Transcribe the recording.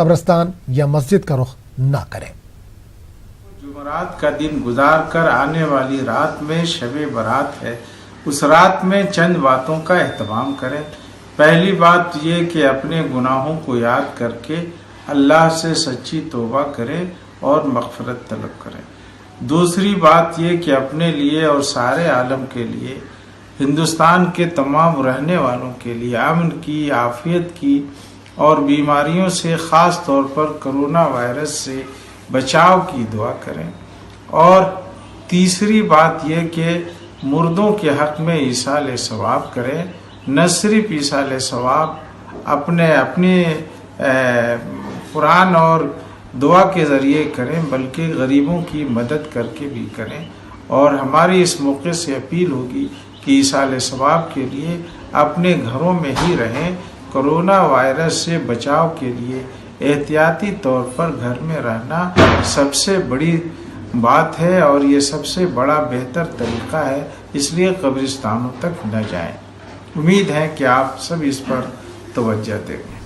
قبرستان یا مسجد کا رخ نہ کریں۔ جمعرات کا دن گزار کر آنے والی رات میں شب برات ہے، اس رات میں چند باتوں کا اہتمام کریں۔ پہلی بات یہ کہ اپنے گناہوں کو یاد کر کے اللہ سے سچی توبہ کریں اور مغفرت طلب کریں۔ دوسری بات یہ کہ اپنے لیے اور سارے عالم کے لیے، ہندوستان کے تمام رہنے والوں کے لیے امن کی، عافیت کی اور بیماریوں سے، خاص طور پر کرونا وائرس سے بچاؤ کی دعا کریں۔ اور تیسری بات یہ کہ مردوں کے حق میں ایصال ثواب کریں، نہ صرف ایصال ثواب اپنے قرآن اور دعا کے ذریعے کریں، بلکہ غریبوں کی مدد کر کے بھی کریں۔ اور ہماری اس موقع سے اپیل ہوگی کہ ایصال ثواب کے لیے اپنے گھروں میں ہی رہیں۔ کرونا وائرس سے بچاؤ کے لیے احتیاطی طور پر گھر میں رہنا سب سے بڑی بات ہے اور یہ سب سے بڑا بہتر طریقہ ہے، اس لیے قبرستانوں تک نہ جائیں۔ امید ہے کہ آپ سب اس پر توجہ دیں گے۔